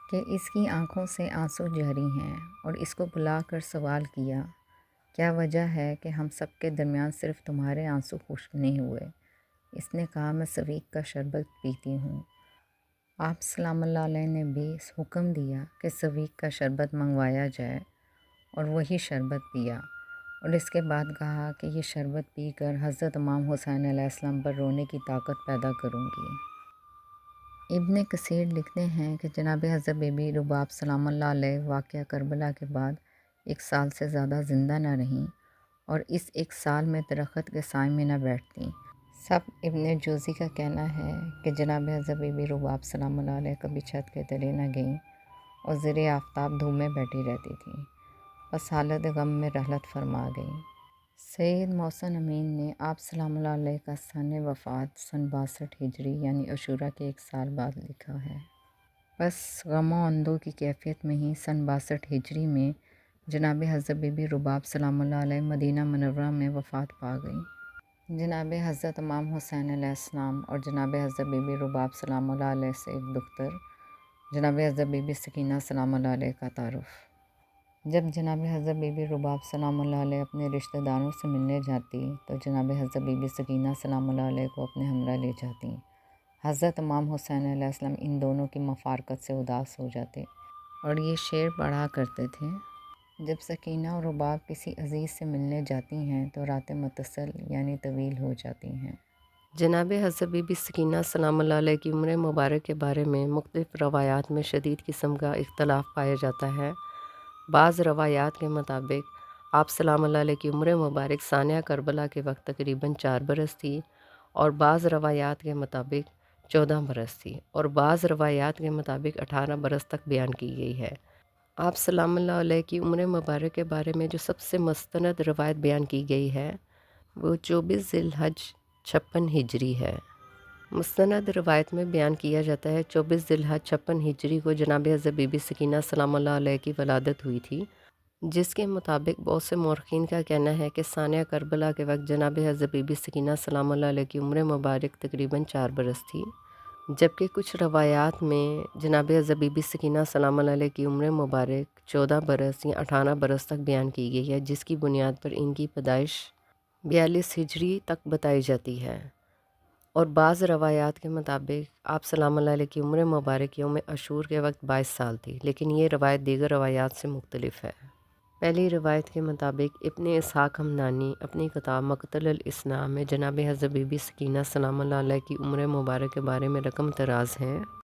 کہ اس کی آنکھوں سے آنسو جاری ہیں، اور اس کو بلا کر سوال کیا، کیا وجہ ہے کہ ہم سب کے درمیان صرف تمہارے آنسو خشک نہیں ہوئے؟ اس نے کہا، میں سویک کا شربت پیتی ہوں۔ آپ سلام اللہ علیہ نے بھی حکم دیا کہ سویک کا شربت منگوایا جائے، اور وہی شربت پیا، اور اس کے بعد کہا کہ یہ شربت پی کر حضرت امام حسین علیہ السلام پر رونے کی طاقت پیدا کروں گی۔ ابن کثیر لکھتے ہیں کہ جناب حضرت بی بی رباب سلام اللہ علیہ واقعہ کربلا کے بعد 1 سال سے زیادہ زندہ نہ رہیں، اور اس 1 سال میں درخت کے سائے میں نہ بیٹھتیں۔ سب ابن جوزی کا کہنا ہے کہ جناب حضرت بی بی رباب سلام اللہ علیہ کبھی چھت کے تلے نہ گئیں اور زیر آفتاب دھوپ میں بیٹھی رہتی تھیں، بس حالت غم میں رحلت فرما گئیں۔ سید محسن امین نے آپ سلام اللہ علیہ کا سن وفات سن 62 ہجری یعنی عاشوراء کے 1 سال بعد لکھا ہے۔ بس غم و اندو کی کیفیت میں ہی سن 62 ہجری میں جناب حضرت بی بی رباب سلام اللہ علیہ مدینہ منورہ میں وفات پا گئیں۔ جناب حضرت امام حسین علیہ السلام اور جناب حضرت بی بی رباب سلام اللہ علیہ سے ایک دختر جناب حضرت بی بی سکینہ سلام اللہ علیہ کا تعارف۔ جب جناب حضرت بی بی رباب سلام اللہ علیہ اپنے رشتہ داروں سے ملنے جاتی تو جناب حضرت بی بی سکینہ سلام اللہ علیہ کو اپنے ہمراہ لے جاتی۔ حضرت امام حسین علیہ السلام ان دونوں کی مفارقت سے اداس ہو جاتے اور یہ شعر پڑھا کرتے تھے، جب سکینہ اور رباب کسی عزیز سے ملنے جاتی ہیں تو راتیں متصل یعنی طویل ہو جاتی ہیں۔ جناب حضرت بی بی سکینہ سلام اللہ علیہ کی عمر مبارک کے بارے میں مختلف روایات میں شدید قسم کا اختلاف پایا جاتا ہے۔ بعض روایات کے مطابق آپ سلام اللہ علیہ کی عمر مبارک سانحہ کربلا کے وقت تقریباً 4 برس تھی، اور بعض روایات کے مطابق 14 برس تھی، اور بعض روایات کے مطابق 18 برس تک بیان کی گئی ہے۔ آپ سلام اللہ علیہ کی عمر مبارک کے بارے میں جو سب سے مستند روایت بیان کی گئی ہے وہ 24 ذی الحج 56 ہجری ہے۔ مستند روایت میں بیان کیا جاتا ہے 24 ذی الحج 56 ہجری کو جناب حضرت بی بی سکینہ سلام اللہ علیہ کی ولادت ہوئی تھی، جس کے مطابق بہت سے مورخین کا کہنا ہے کہ سانحہ کربلا کے وقت جناب حضرت بی بی سکینہ سلام اللہ علیہ کی عمر مبارک تقریباً 4 برس تھی، جبکہ کچھ روایات میں جناب حضرت بی بی سکینہ سلام اللہ علیہ کی عمر مبارک 14 برس یا 18 برس تک بیان کی گئی ہے، جس کی بنیاد پر ان کی پیدائش 42 ہجری تک بتائی جاتی ہے، اور بعض روایات کے مطابق آپ سلام اللہ علیہ کی عمر مبارک یوم عاشور کے وقت 22 سال تھی، لیکن یہ روایت دیگر روایات سے مختلف ہے۔ پہلی روایت کے مطابق ابن اسحاق ہمدانی اپنی کتاب مقتل الاسناد میں جناب حضرت بی بی سکینہ سلام اللہ علیہ کی عمر مبارک کے بارے میں رقم طراز ہیں۔